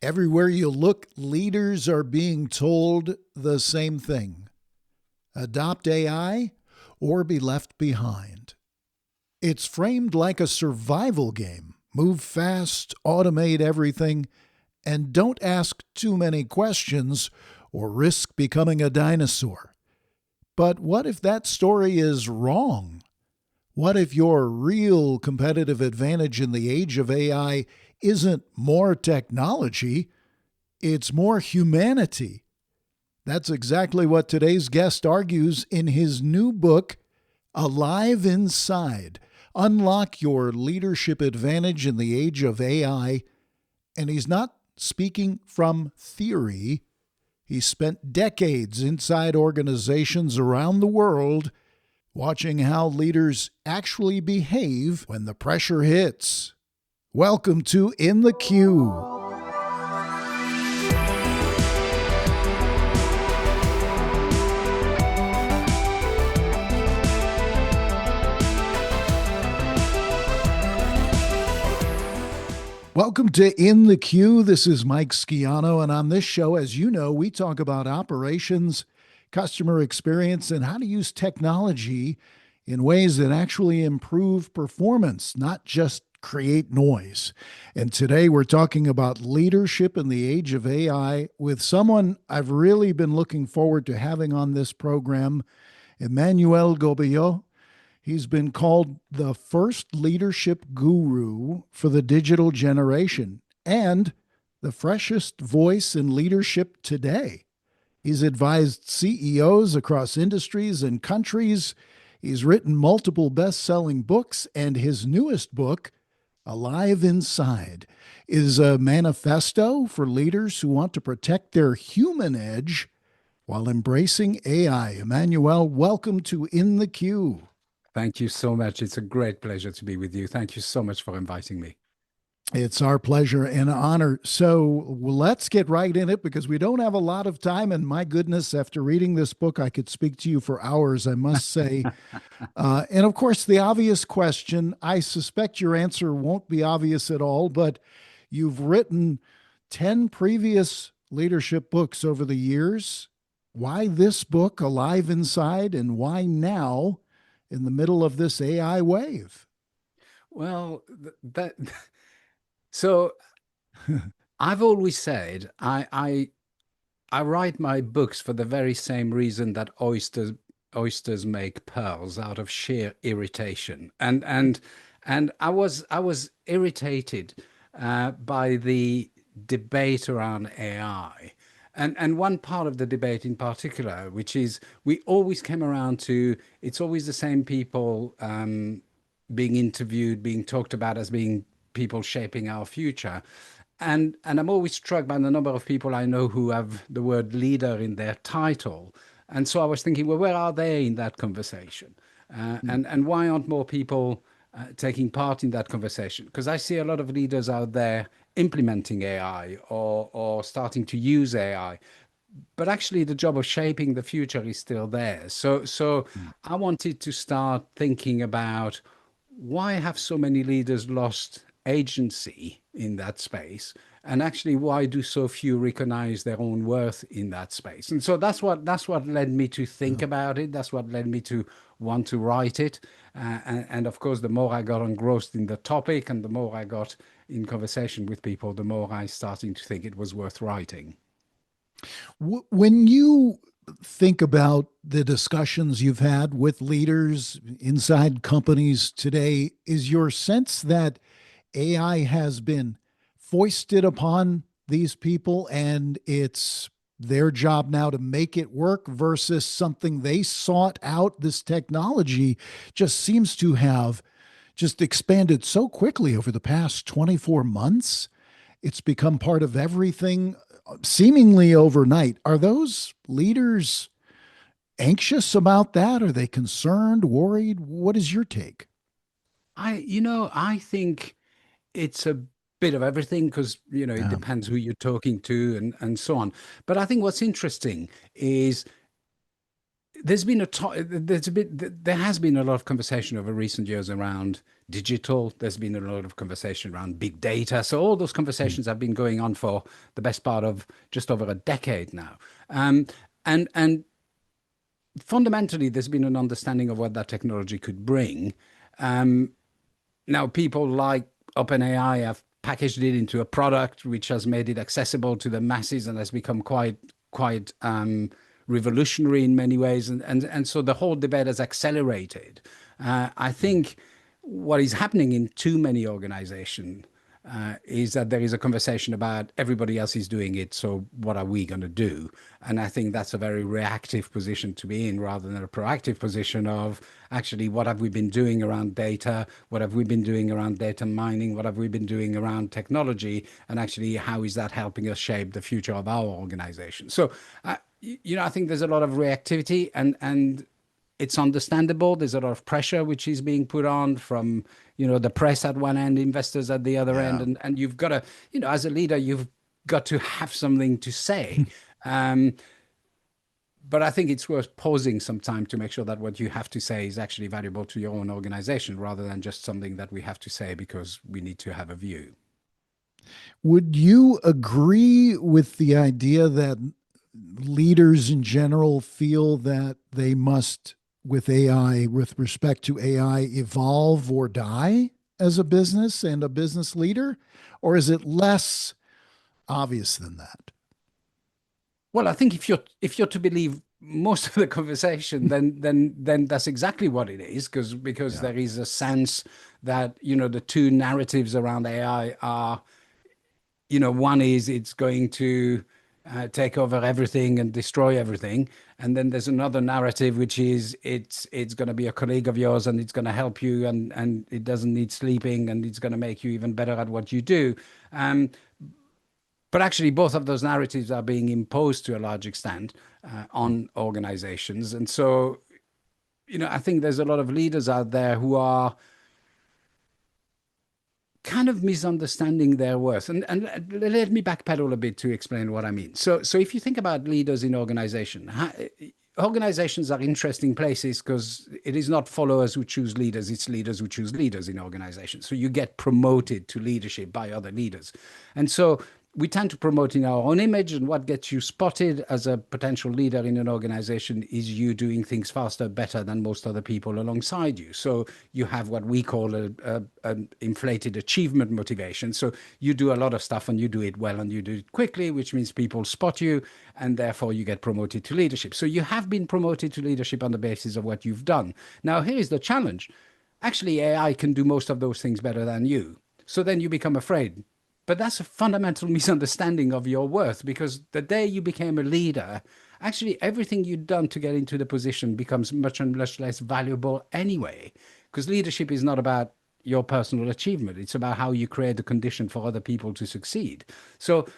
Everywhere you look, leaders are being told the same thing: adopt AI or be left behind. It's framed like a survival game: move fast, automate everything, and don't ask too many questions or risk becoming a dinosaur. But what if that story is wrong? What if your real competitive advantage in the age of AI isn't more technology, it's more humanity? That's exactly what today's guest argues in his new book, Alive Inside: Unlock Your Leadership Advantage in the Age of AI. And he's not speaking from theory. He spent decades inside organizations around the world watching how leaders actually behave when the pressure hits. Welcome to In the Queue. Welcome to In the Queue. This is Mike Sciano, and on this show, as you know, we talk about operations, customer experience, and how to use technology in ways that actually improve performance, not just create noise. And today we're talking about leadership in the age of AI with someone I've really been looking forward to having on this program, Emmanuel Gobillot. He's been called the first leadership guru for the digital generation and the freshest voice in leadership today. He's advised CEOs across industries and countries. He's written multiple best-selling books, and his newest book, Alive Inside, is a manifesto for leaders who want to protect their human edge while embracing AI. Emmanuel, welcome to In the Queue. Thank you so much. It's a great pleasure to be with you. Thank you so much for inviting me. It's our pleasure and honor. So let's get right in it because we don't have a lot of time. And my goodness, after reading this book, I could speak to you for hours, I must say. And of course, the obvious question, I suspect your answer won't be obvious at all, but you've written 10 previous leadership books over the years. Why this book, Alive Inside, and why now in the middle of this AI wave? Well, that so I've always said I write my books for the very same reason that oysters make pearls, out of sheer irritation. And I was irritated by the debate around AI. And one part of the debate in particular, which is we always came around to, it's always the same people being interviewed, being talked about as being people shaping our future. And I'm always struck by the number of people I know who have the word leader in their title. And so I was thinking, well, where are they in that conversation? And why aren't more people taking part in that conversation? Because I see a lot of leaders out there implementing AI or starting to use AI, but actually the job of shaping the future is still there. So I wanted to start thinking about why have so many leaders lost agency in that space, and actually why do so few recognize their own worth in that space? And so that's what led me to think about it. That's what led me to want to write it. And of course, the more I got engrossed in the topic and the more I got in conversation with people, the more I started to think it was worth writing. When you think about the discussions you've had with leaders inside companies today, is your sense that AI has been foisted upon these people and it's their job now to make it work versus something they sought out? This technology just seems to have just expanded so quickly over the past 24 months. It's become part of everything seemingly overnight. Are those leaders anxious about that? Are they concerned, worried? What is your take? I think it's a bit of everything because, it Yeah. depends who you're talking to and so on. But I think what's interesting is there's been there has been a lot of conversation over recent years around digital. There's been a lot of conversation around big data. So all those conversations have been going on for the best part of just over a decade now. And fundamentally, there's been an understanding of what that technology could bring. Um, Now, people like OpenAI have packaged it into a product which has made it accessible to the masses and has become quite revolutionary in many ways. And so the whole debate has accelerated. I think what is happening in too many organizations is that there is a conversation about everybody else is doing it, so what are we going to do? And I think that's a very reactive position to be in rather than a proactive position of actually what have we been doing around data? What have we been doing around data mining? What have we been doing around technology? And actually, how is that helping us shape the future of our organization? So, I think there's a lot of reactivity and it's understandable. There's a lot of pressure which is being put on from, the press at one end, investors at the other end, Yeah. and you've got to, as a leader, you've got to have something to say. Um, but I think it's worth pausing some time to make sure that what you have to say is actually valuable to your own organization rather than just something that we have to say because we need to have a view. Would you agree with the idea that leaders in general feel that they must, with AI, with respect to AI, evolve or die as a business and a business leader? Or is it less obvious than that? Well, I think if you're to believe most of the conversation, then that's exactly what it is, because Yeah. there is a sense that the two narratives around AI are, one is it's going to take over everything and destroy everything, and then there's another narrative which is it's going to be a colleague of yours and it's going to help you and it doesn't need sleeping and it's going to make you even better at what you do. Um, but actually, both of those narratives are being imposed to a large extent on organizations. And so, I think there's a lot of leaders out there who are kind of misunderstanding their worth. And let me backpedal a bit to explain what I mean. So if you think about leaders in organizations are interesting places because it is not followers who choose leaders, it's leaders who choose leaders in organizations. So you get promoted to leadership by other leaders. And so we tend to promote in our own image, and what gets you spotted as a potential leader in an organization is you doing things faster, better than most other people alongside you. So you have what we call an inflated achievement motivation. So you do a lot of stuff and you do it well and you do it quickly, which means people spot you and therefore you get promoted to leadership. So you have been promoted to leadership on the basis of what you've done. Now, here's the challenge. Actually, AI can do most of those things better than you. So then you become afraid, but that's a fundamental misunderstanding of your worth, because the day you became a leader, actually everything you'd done to get into the position becomes much and much less valuable anyway. Because leadership is not about your personal achievement, it's about how you create the condition for other people to succeed. So,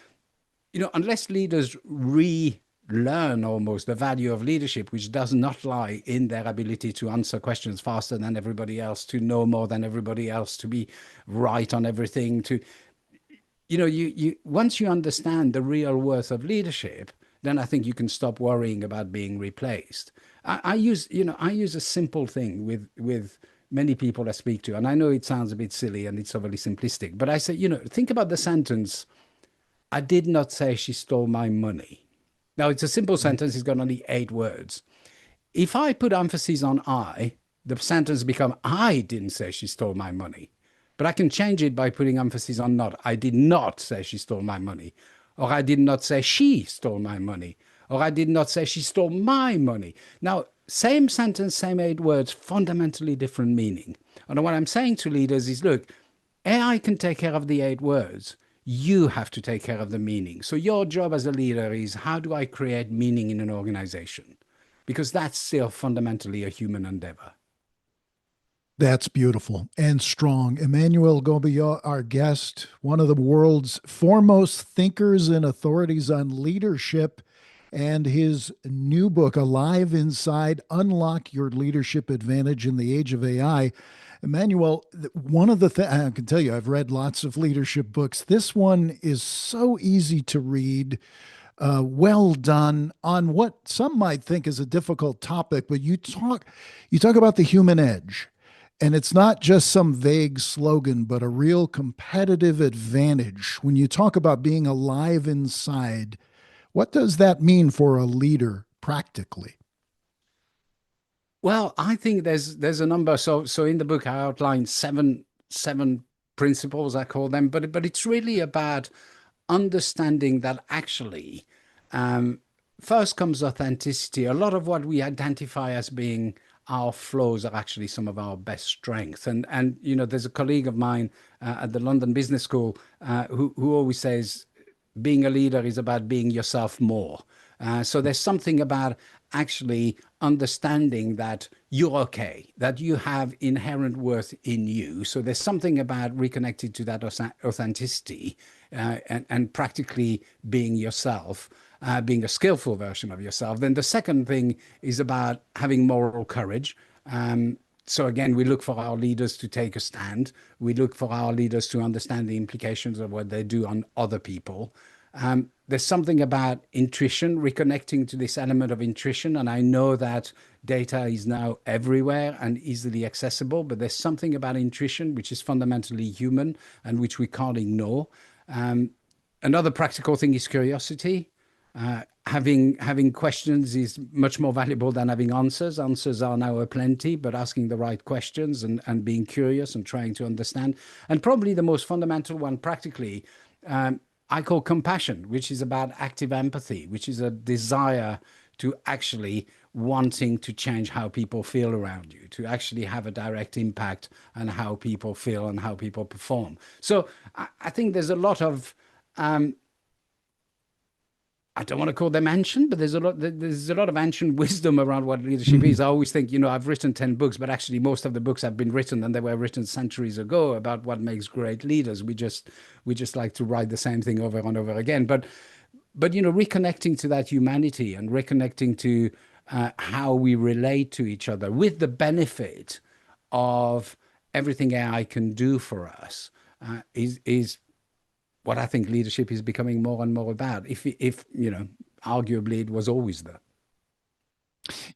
unless leaders relearn almost the value of leadership, which does not lie in their ability to answer questions faster than everybody else, to know more than everybody else, to be right on everything, to you once you understand the real worth of leadership, then I think you can stop worrying about being replaced. I use a simple thing with many people I speak to, and I know it sounds a bit silly and it's overly simplistic, but I say, think about the sentence, I did not say she stole my money. Now, it's a simple sentence, it's got only 8 words. If I put emphasis on I, the sentence become I didn't say she stole my money. But I can change it by putting emphasis on not. I did not say she stole my money. Or I did not say she stole my money. Or I did not say she stole my money. Now, same sentence, same 8 words, fundamentally different meaning. And what I'm saying to leaders is, look, AI can take care of the 8 words. You have to take care of the meaning. So your job as a leader is, how do I create meaning in an organization? Because that's still fundamentally a human endeavor. That's beautiful and strong. Emmanuel Gobillot, our guest, one of the world's foremost thinkers and authorities on leadership, and his new book, Alive Inside: Unlock Your Leadership Advantage in the Age of AI. Emmanuel, one of the things I can tell you, I've read lots of leadership books. This one is so easy to read. Well done on what some might think is a difficult topic, but you talk about the human edge, and it's not just some vague slogan, but a real competitive advantage. When you talk about being alive inside, what does that mean for a leader practically? Well, I think there's a number. So in the book, I outlined seven principles, I call them, but it's really about understanding that actually, um, first comes authenticity. A lot of what we identify as being our flaws are actually some of our best strengths. And there's a colleague of mine at the London Business School who always says being a leader is about being yourself more. So there's something about actually understanding that you're okay, that you have inherent worth in you. So there's something about reconnecting to that authenticity and practically being yourself, being a skillful version of yourself. Then the second thing is about having moral courage. So again, we look for our leaders to take a stand. We look for our leaders to understand the implications of what they do on other people. There's something about intuition, reconnecting to this element of intuition. And I know that data is now everywhere and easily accessible, but there's something about intuition which is fundamentally human and which we can't ignore. Um, Another practical thing is curiosity. Having questions is much more valuable than having answers. Answers are now aplenty, but asking the right questions and being curious and trying to understand. And probably the most fundamental one, practically, um, I call compassion, which is about active empathy, which is a desire to actually wanting to change how people feel around you, to actually have a direct impact on how people feel and how people perform. So I think there's a lot of um, I don't want to call them ancient, but there's a lot of ancient wisdom around what leadership is. I always think, I've written 10 books, but actually most of the books have been written and they were written centuries ago about what makes great leaders. We just like to write the same thing over and over again. But reconnecting to that humanity and reconnecting to how we relate to each other with the benefit of everything AI can do for us is what I think leadership is becoming more and more about. If arguably it was always there.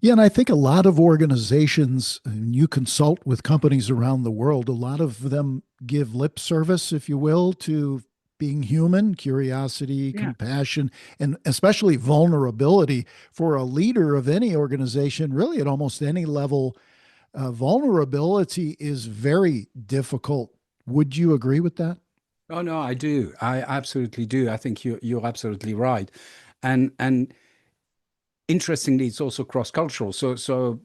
Yeah, and I think a lot of organizations, and you consult with companies around the world, a lot of them give lip service, if you will, to being human, curiosity, Yeah. compassion, and especially vulnerability. For a leader of any organization, really at almost any level, vulnerability is very difficult. Would you agree with that? Oh no, I do. I absolutely do. I think you're absolutely right. And interestingly, it's also cross-cultural. So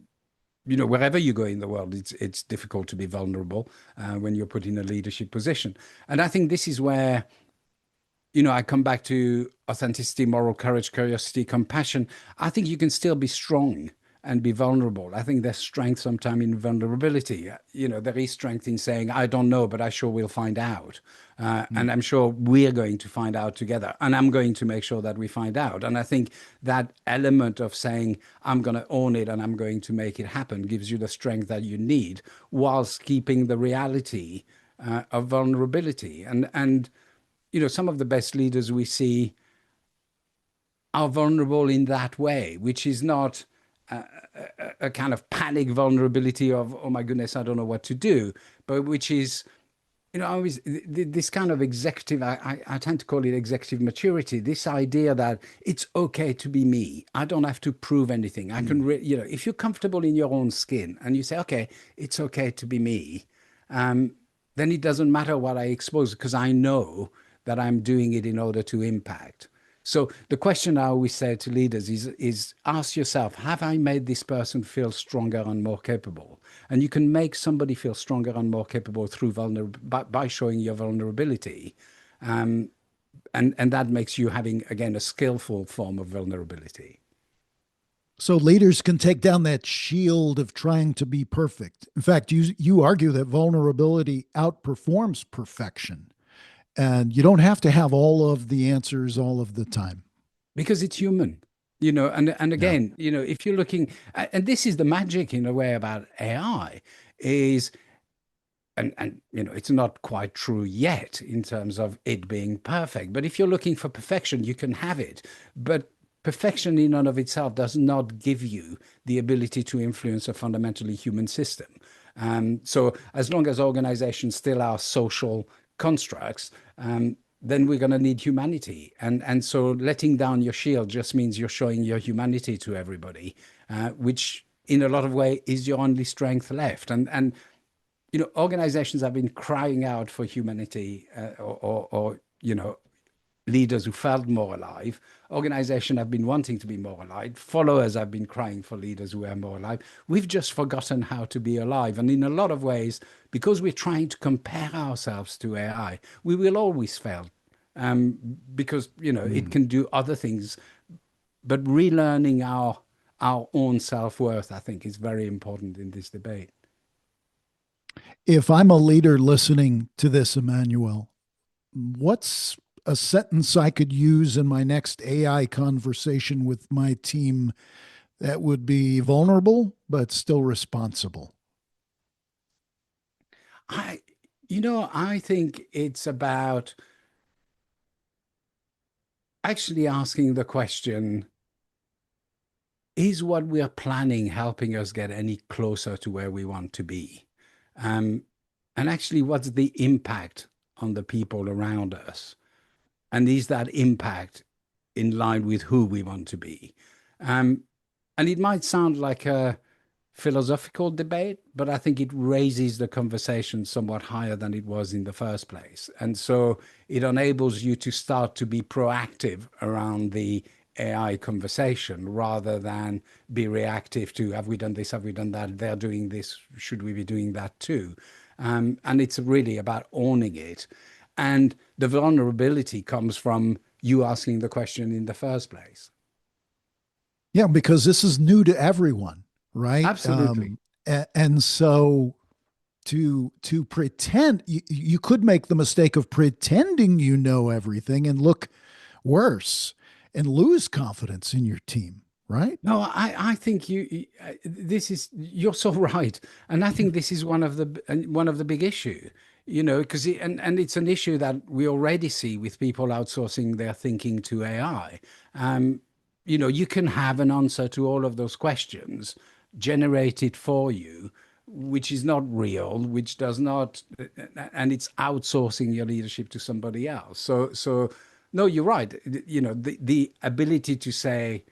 wherever you go in the world, it's difficult to be vulnerable when you're put in a leadership position. And I think this is where I come back to authenticity, moral courage, curiosity, compassion. I think you can still be strong and be vulnerable. I think there's strength sometimes in vulnerability. There is strength in saying, I don't know, but I sure will find out. And I'm sure we're going to find out together. And I'm going to make sure that we find out. And I think that element of saying, I'm going to own it and I'm going to make it happen gives you the strength that you need whilst keeping the reality of vulnerability. And some of the best leaders we see are vulnerable in that way, which is not a kind of panic vulnerability of, oh my goodness, I don't know what to do, but which is, always this kind of executive, I tend to call it executive maturity, this idea that it's okay to be me. I don't have to prove anything. I can, if you're comfortable in your own skin and you say, okay, it's okay to be me, um, then it doesn't matter what I expose because I know that I'm doing it in order to impact. So the question I always say to leaders is ask yourself, have I made this person feel stronger and more capable? And you can make somebody feel stronger and more capable through by showing your vulnerability. Um, and that makes you having, again, a skillful form of vulnerability. So leaders can take down that shield of trying to be perfect. In fact, you argue that vulnerability outperforms perfection, and you don't have to have all of the answers all of the time. Because it's human. And Yeah. again, if you're looking, and this is the magic in a way about AI, is and it's not quite true yet in terms of it being perfect. But if you're looking for perfection, you can have it. But perfection in and of itself does not give you the ability to influence a fundamentally human system. So as long as organizations still are social constructs, then we're going to need humanity. And so letting down your shield just means you're showing your humanity to everybody, which in a lot of way is your only strength left. And organizations have been crying out for humanity, or leaders who felt more alive. Organizations have been wanting to be more alive. Followers have been crying for leaders who are more alive. We've just forgotten how to be alive. And in a lot of ways, because we're trying to compare ourselves to AI, we will always fail, because it can do other things. But relearning our own self-worth, I think, is very important in this debate. If I'm a leader listening to this, Emmanuel, what's a sentence I could use in my next AI conversation with my team that would be vulnerable but still responsible? I, I think it's about actually asking the question, is what we are planning helping us get any closer to where we want to be? And actually, what's the impact on the people around us? And is that impact in line with who we want to be? Um, and it might sound like a philosophical debate, but I think it raises the conversation somewhat higher than it was in the first place. And so it enables you to start to be proactive around the AI conversation rather than be reactive to, have we done this? Have we done that? They're doing this. Should we be doing that too? And it's really about owning it. And the vulnerability comes from you asking the question in the first place. Yeah, because this is new to everyone, right? Absolutely. And so to pretend, you could make the mistake of pretending you know everything and look worse and lose confidence in your team, right? No, I think this is, you're so right. And I think this is one of the big issue, because and it's an issue that we already see with people outsourcing their thinking to AI. You can have an answer to all of those questions generated for you, which is not real, which does not, and it's outsourcing your leadership to somebody else. So no, you're right. The ability to say,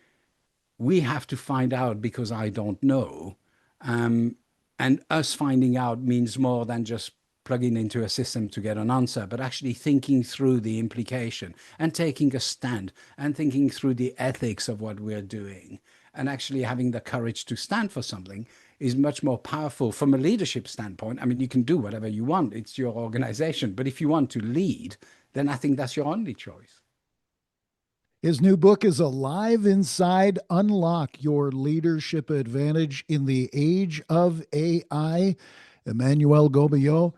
we have to find out because I don't know. Um, and us finding out means more than just plugging into a system to get an answer, but actually thinking through the implication and taking a stand and thinking through the ethics of what we're doing and actually having the courage to stand for something is much more powerful from a leadership standpoint. I mean, you can do whatever you want, it's your organization. But if you want to lead, then I think that's your only choice. His new book is Alive Inside: Unlock Your Leadership Advantage in the Age of AI. Emmanuel Gobillot.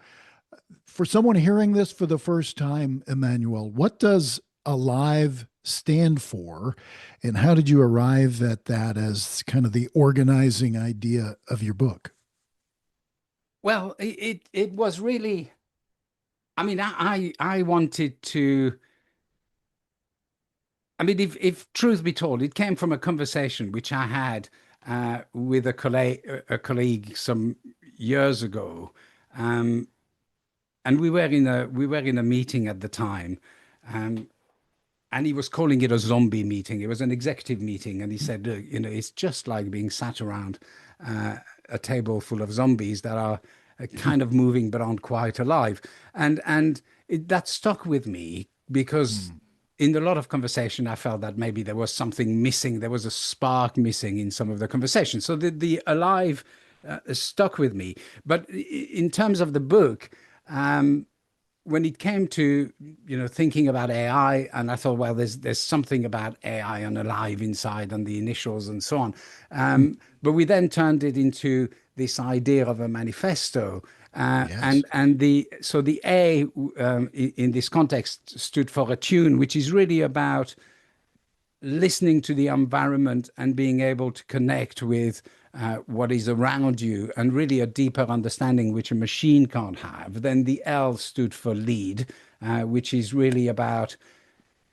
For someone hearing this for the first time, Emmanuel, what does Alive stand for? And how did you arrive at that as kind of the organizing idea of your book? Well, it was really, I mean, I wanted to, I mean, if truth be told, it came from a conversation which I had with a colleague some years ago, um, and we were in a meeting at the time, um, and he was calling it a zombie meeting. It was an executive meeting, and he said, "Look, it's just like being sat around uh, a table full of zombies that are kind of moving but aren't quite alive," and that stuck with me because Mm. in a lot of conversation, I felt that maybe there was something missing. There was a spark missing in some of the conversation. So the alive stuck with me. But in terms of the book, um, when it came to thinking about AI, and I thought, well, there's something about AI and alive inside and the initials and so on. But we then turned it into this idea of a manifesto, Yes. and the A, in this context, stood for attune, which is really about listening to the environment and being able to connect with what is around you, and really a deeper understanding which a machine can't have. Then the L stood for lead, which is really about,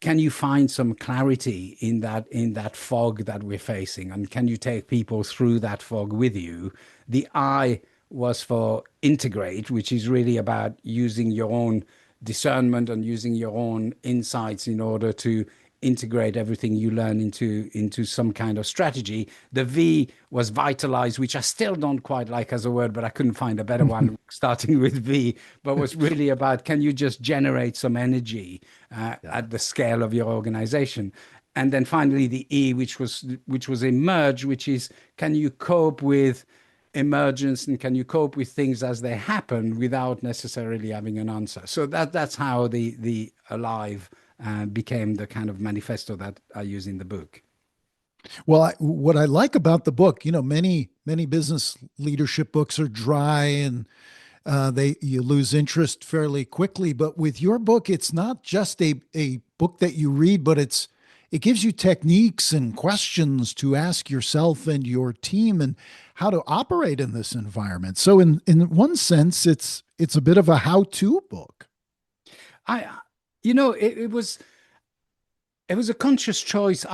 can you find some clarity in that fog that we're facing, and can you take people through that fog with you? The I was for integrate, which is really about using your own discernment and using your own insights in order to integrate everything you learn into some kind of strategy. The V was vitalize, which I still don't quite like as a word, but I couldn't find a better one starting with V, but was really about, can you just generate some energy Yeah. at the scale of your organization? And then finally the E, which was emerge, which is, can you cope with emergence, and can you cope with things as they happen without necessarily having an answer? So that's how the alive became the kind of manifesto that I use in the book. Well, what I like about the book, many business leadership books are dry and they you lose interest fairly quickly. But with your book, it's not just a book that you read, but it gives you techniques and questions to ask yourself and your team and how to operate in this environment. So in one sense, it's a bit of a how-to book. I, it was a conscious choice.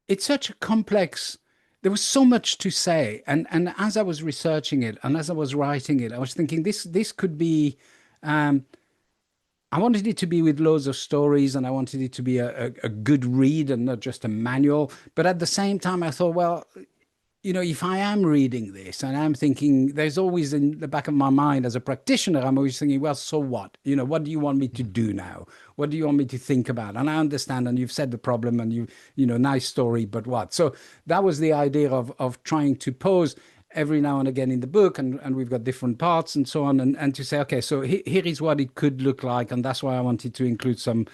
It's such a complex. There was so much to say, and as I was researching it and as I was writing it, I was thinking this could be. Um, I wanted it to be with loads of stories, and I wanted it to be a good read and not just a manual. But at the same time, I thought, well, if I am reading this and I'm thinking, there's always in the back of my mind as a practitioner, I'm always thinking, well, so what? What do you want me to do now? What do you want me to think about? And I understand, and you've said the problem, and nice story, but what? So that was the idea of trying to pose every now and again in the book, and we've got different parts and so on, and to say, okay, so here is what it could look like, and that's why I wanted to include some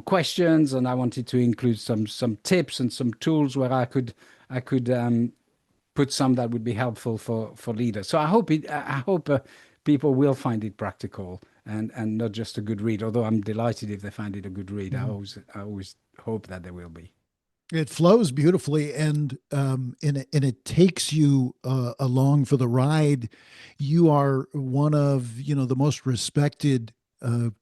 questions, and I wanted to include some tips and some tools where I could put some that would be helpful for leaders. So I hope people will find it practical and not just a good read. Although I'm delighted if they find it a good read. I always hope that they will be. It flows beautifully, and it takes you along for the ride. You are one of the most respected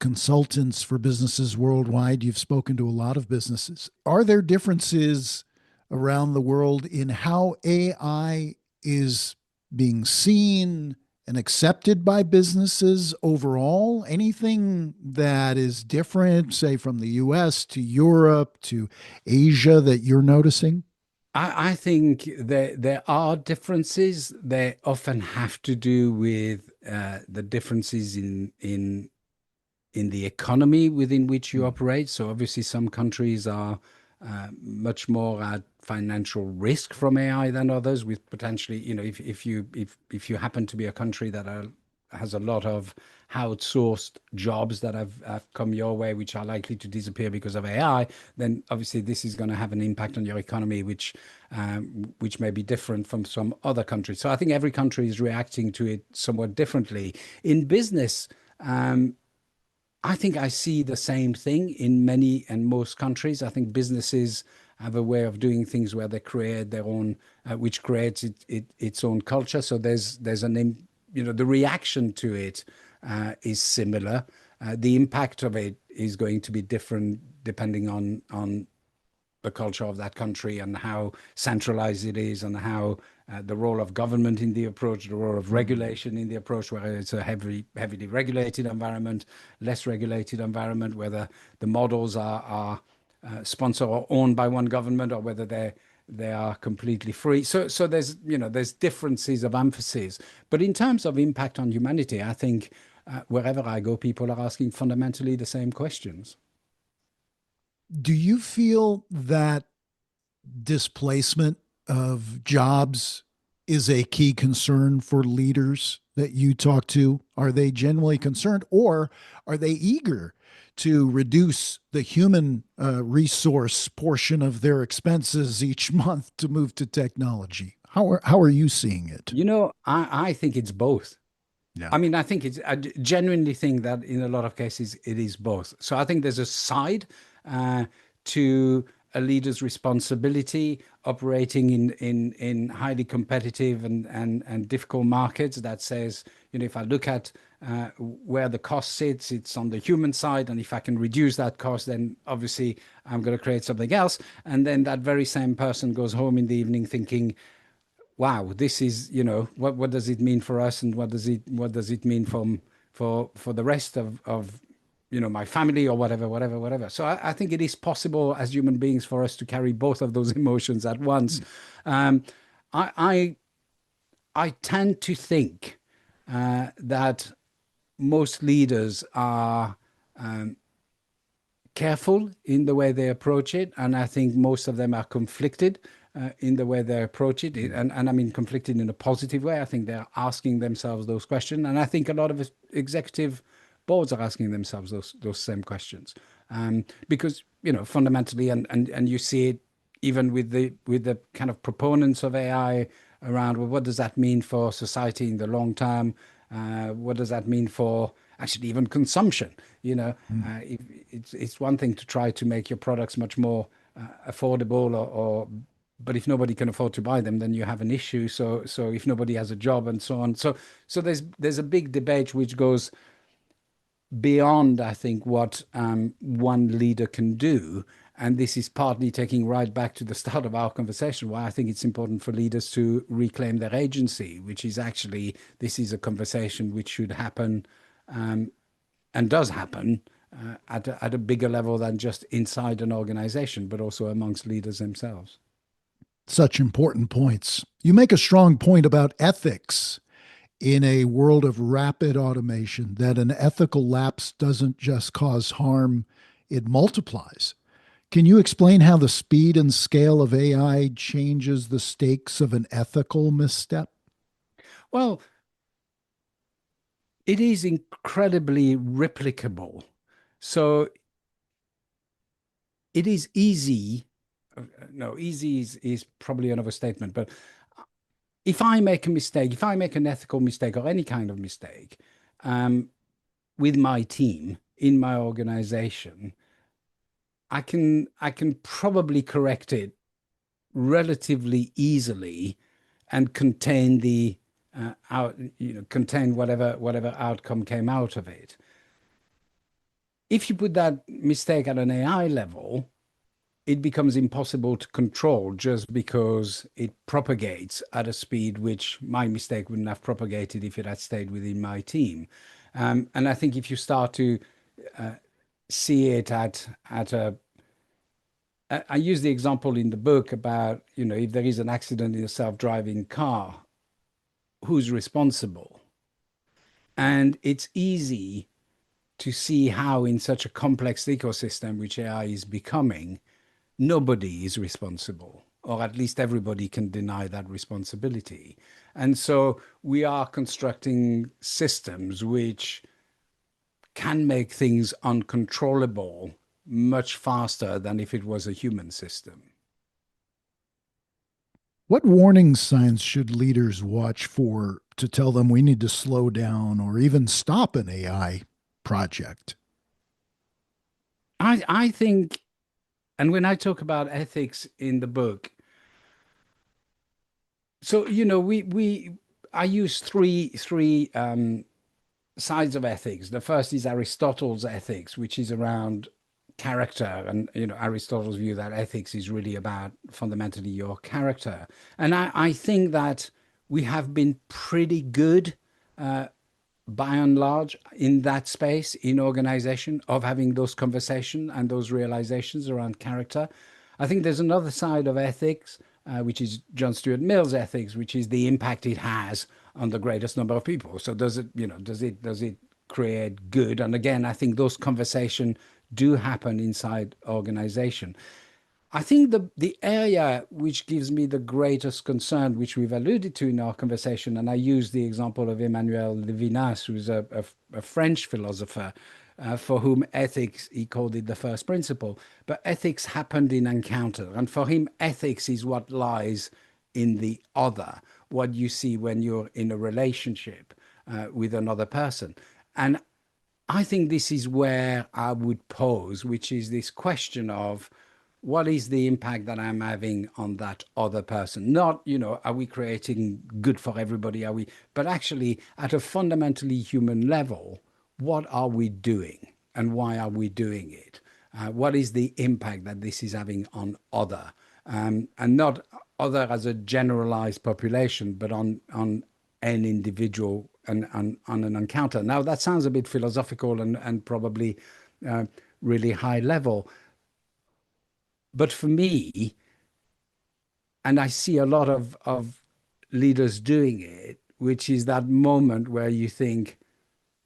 consultants for businesses worldwide. You've spoken to a lot of businesses. Are there differences around the world in how AI is being seen and accepted by businesses overall? Anything that is different, say, from the US to Europe to Asia that you're noticing? I think there are differences. They often have to do with the differences in the economy within which you operate. So obviously, some countries are much more at financial risk from AI than others. With potentially, if you happen to be a country that has a lot of outsourced jobs that have come your way, which are likely to disappear because of AI, then obviously this is going to have an impact on your economy, which may be different from some other countries. So I think every country is reacting to it somewhat differently. In business, I think I see the same thing in many and most countries. I think businesses have a way of doing things where they create their own, which creates its own culture. So the reaction to it is similar. The impact of it is going to be different depending on the culture of that country and how centralized it is, and how the role of government in the approach, the role of regulation in the approach, whether it's a heavily regulated environment, less regulated environment, whether the models are sponsored or owned by one government, or whether they are completely free. So there's differences of emphasis, but in terms of impact on humanity, I think wherever I go, people are asking fundamentally the same questions. Do you feel that displacement of jobs is a key concern for leaders that you talk to? Are they genuinely concerned, or are they eager to reduce the human resource portion of their expenses each month to move to technology? How are you seeing it? I think it's both. Yeah. I mean, I genuinely think that in a lot of cases it is both. So I think there's a side uh, to a leader's responsibility operating in highly competitive and difficult markets that says, if I look at where the cost sits, it's on the human side. And if I can reduce that cost, then obviously I'm going to create something else. And then that very same person goes home in the evening thinking, wow, this is, what does it mean for us, and what does it mean for the rest of my family, or whatever. So I think it is possible as human beings for us to carry both of those emotions at once. Um, I I tend to think that most leaders are careful in the way they approach it, and I think most of them are conflicted in the way they approach it, and I mean conflicted in a positive way. I think they're asking themselves those questions, and I think a lot of executive boards are asking themselves those same questions, because fundamentally, and you see it even with the kind of proponents of AI around, well, what does that mean for society in the long term? What does that mean for actually even consumption? It's one thing to try to make your products much more affordable, but if nobody can afford to buy them, then you have an issue. So if nobody has a job and so on, so there's a big debate which goes beyond, I think, what one leader can do. And this is partly taking right back to the start of our conversation, why I think it's important for leaders to reclaim their agency, which is actually, this is a conversation which should happen, and does happen at a bigger level than just inside an organization, but also amongst leaders themselves. Such important points. You make a strong point about ethics in a world of rapid automation, that an ethical lapse doesn't just cause harm, it multiplies. Can you explain how the speed and scale of AI changes the stakes of an ethical misstep? Well, it is incredibly replicable. So it is easy. No, easy is probably an overstatement, but if I make a mistake, if I make an ethical mistake or any kind of mistake with my team in my organization, I can probably correct it relatively easily and contain the contain whatever outcome came out of it. If you put that mistake at an AI level, it becomes impossible to control just because it propagates at a speed which my mistake wouldn't have propagated if it had stayed within my team. And I think if you start to see it at a I use the example in the book about, if there is an accident in a self-driving car, who's responsible? And it's easy to see how in such a complex ecosystem, which AI is becoming, nobody is responsible, or at least everybody can deny that responsibility. And so we are constructing systems which can make things uncontrollable much faster than if it was a human system. What warning signs should leaders watch for to tell them we need to slow down or even stop an AI project? I think, and when I talk about ethics in the book, so we I use three sides of ethics. The first is Aristotle's ethics, which is around character. And, Aristotle's view that ethics is really about fundamentally your character. And I think that we have been pretty good, by and large, in that space in organization of having those conversations and those realizations around character. I think there's another side of ethics, which is John Stuart Mill's ethics, which is the impact it has on the greatest number of people. So does it create good? And again, I think those conversations do happen inside organization. I think the area which gives me the greatest concern, which we've alluded to in our conversation, and I use the example of Emmanuel Levinas, who's a French philosopher, for whom ethics, he called it the first principle, but ethics happened in encounter. And for him, ethics is what lies in the other, what you see when you're in a relationship with another person. And I think this is where I would pose, which is this question of, what is the impact that I'm having on that other person? Not, are we creating good for everybody? Are we, but actually at a fundamentally human level, what are we doing and why are we doing it? What is the impact that this is having on other? And not other as a generalized population, but on an individual and on an encounter. Now, that sounds a bit philosophical and probably uh, really high level. But for me, and I see a lot of leaders doing it, which is that moment where you think,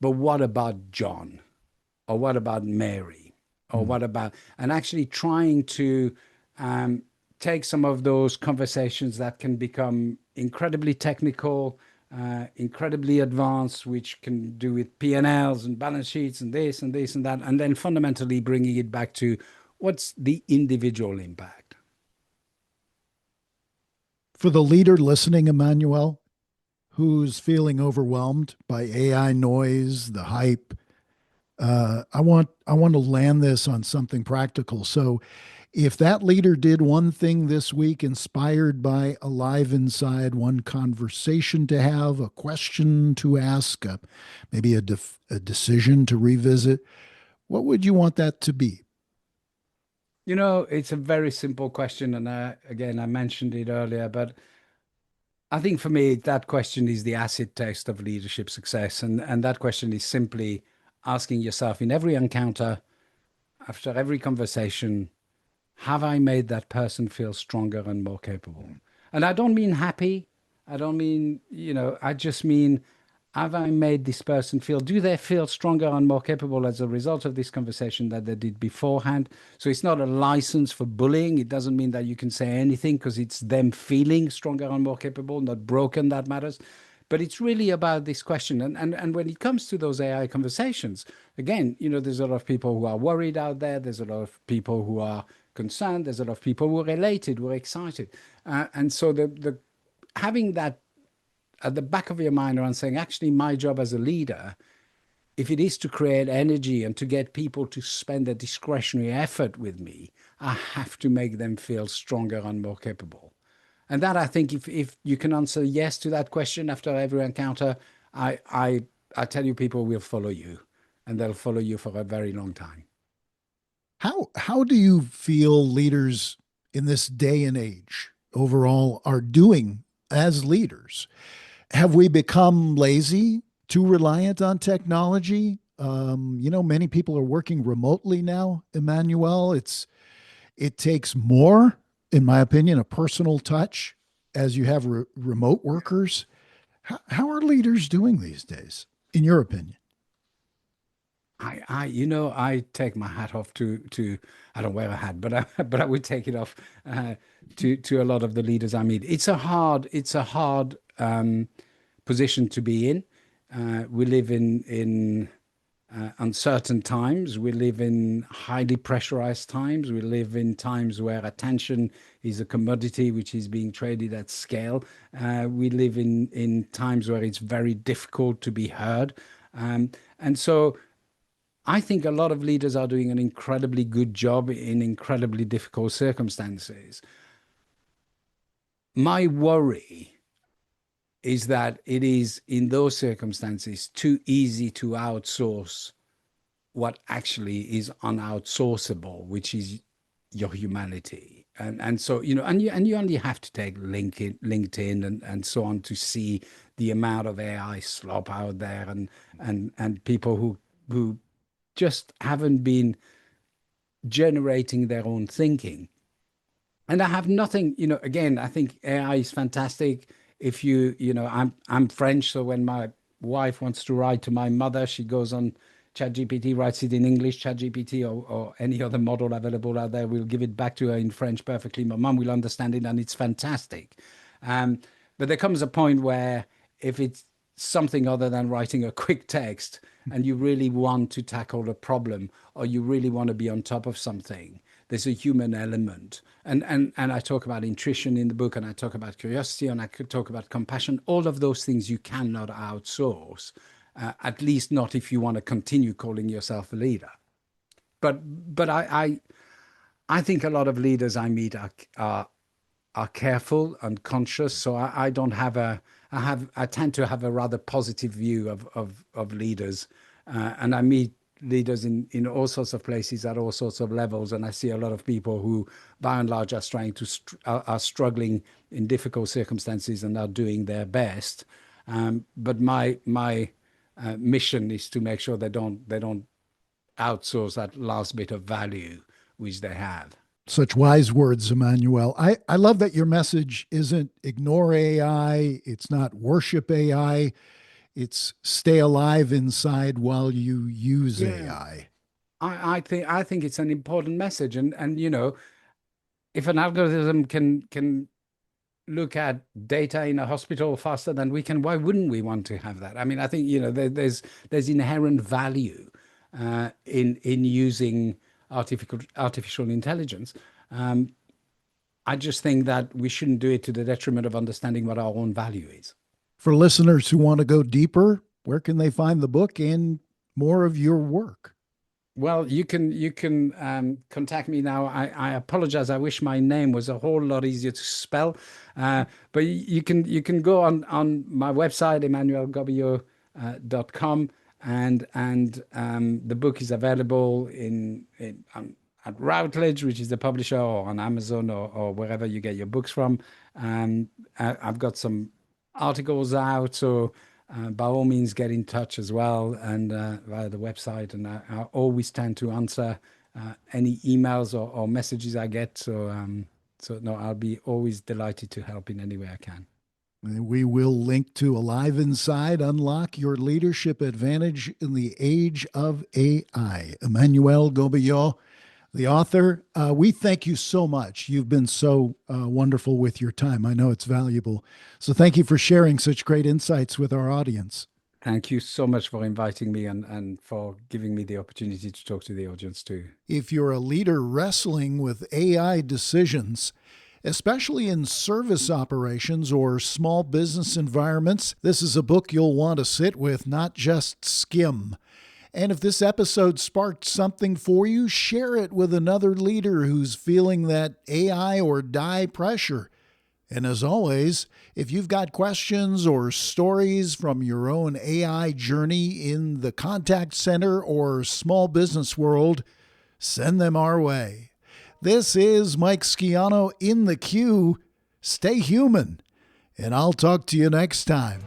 but what about John? Or what about Mary? Or Mm. what about, and actually trying to um, take some of those conversations that can become incredibly technical, incredibly advanced, which can do with P&Ls and balance sheets and this and this and that, and then fundamentally bringing it back to what's the individual impact. For the leader listening, Emmanuel, who's feeling overwhelmed by AI noise, the hype, I want to land this on something practical. So, if that leader did one thing this week, inspired by Alive Inside, one conversation to have, a question to ask, maybe a decision to revisit, what would you want that to be? It's a very simple question. And again, I mentioned it earlier, but I think for me, that question is the acid test of leadership success. And that question is simply asking yourself in every encounter, after every conversation, have I made that person feel stronger and more capable? And I don't mean happy. I don't mean, I just mean, have I made this person feel, do they feel stronger and more capable as a result of this conversation that they did beforehand? So it's not a license for bullying. It doesn't mean that you can say anything because it's them feeling stronger and more capable, not broken, that matters. But it's really about this question. And when it comes to those AI conversations, again, there's a lot of people who are worried out there. There's a lot of people who are concerned. There's a lot of people who are elated, who are excited. And so the having that at the back of your mind around saying, actually, my job as a leader, if it is to create energy and to get people to spend a discretionary effort with me, I have to make them feel stronger and more capable. And that I think if you can answer yes to that question after every encounter, I tell you people will follow you and they'll follow you for a very long time. How do you feel leaders in this day and age overall are doing as leaders? Have we become lazy, too reliant on technology? Many people are working remotely now, Emmanuel. It takes more, in my opinion, a personal touch as you have remote workers. How are leaders doing these days, in your opinion? I take my hat off to, I don't wear a hat, but but I would take it off to a lot of the leaders I meet. It's a hard position to be in. We live in uncertain times. We live in highly pressurized times. We live in times where attention is a commodity which is being traded at scale. We live in times where it's very difficult to be heard. And so I think a lot of leaders are doing an incredibly good job in incredibly difficult circumstances. My worry is that it is in those circumstances too easy to outsource what actually is unoutsourceable, which is your humanity. And so, and you only have to take LinkedIn and so on to see the amount of AI slop out there and people who just haven't been generating their own thinking. And I have nothing, again, I think AI is fantastic. If I'm French, so when my wife wants to write to my mother, she goes on ChatGPT, writes it in English. ChatGPT or any other model available out there will give it back to her in French perfectly. My mum will understand it, and it's fantastic. Um, but there comes a point where if it's something other than writing a quick text, and you really want to tackle a problem, or you really want to be on top of something, there's a human element. And I talk about intuition in the book, and I talk about curiosity, and I could talk about compassion. All of those things you cannot outsource, at least not if you want to continue calling yourself a leader. But I think a lot of leaders I meet are careful and conscious. So I don't have I tend to have a rather positive view of leaders, and I meet leaders in all sorts of places at all sorts of levels, and I see a lot of people who, by and large, are struggling in difficult circumstances and are doing their best. But my mission is to make sure they don't outsource that last bit of value which they have. Such wise words, Emmanuel. I love that your message isn't ignore AI, it's not worship AI, it's stay alive inside while you use Yeah. AI. I think it's an important message, and if an algorithm can look at data in a hospital faster than we can, why wouldn't we want to have that? I mean, I think there's inherent value in using artificial intelligence. Um, I just think that we shouldn't do it to the detriment of understanding what our own value is. For listeners who want to go deeper, where can they find the book and more of your work? Well, you can contact me now. I apologize. I wish my name was a whole lot easier to spell, but you can go on my website, emmanuelgobillot.com, and the book is available at Routledge, which is the publisher, or on Amazon, or wherever you get your books from. I've got some articles out, so by all means get in touch as well, and via the website. And I always tend to answer any emails or messages I get. So no, I'll be always delighted to help in any way I can. We will link to Alive Inside, Unlock Your Leadership Advantage in the Age of AI. Emmanuel Gobillot, the author. We thank you so much. You've been so wonderful with your time. I know it's valuable. So thank you for sharing such great insights with our audience. Thank you so much for inviting me and for giving me the opportunity to talk to the audience too. If you're a leader wrestling with AI decisions, especially in service operations or small business environments, this is a book you'll want to sit with, not just skim. And if this episode sparked something for you, share it with another leader who's feeling that AI or die pressure. And as always, if you've got questions or stories from your own AI journey in the contact center or small business world, send them our way. This is Mike Schiano in the queue. Stay human, and I'll talk to you next time.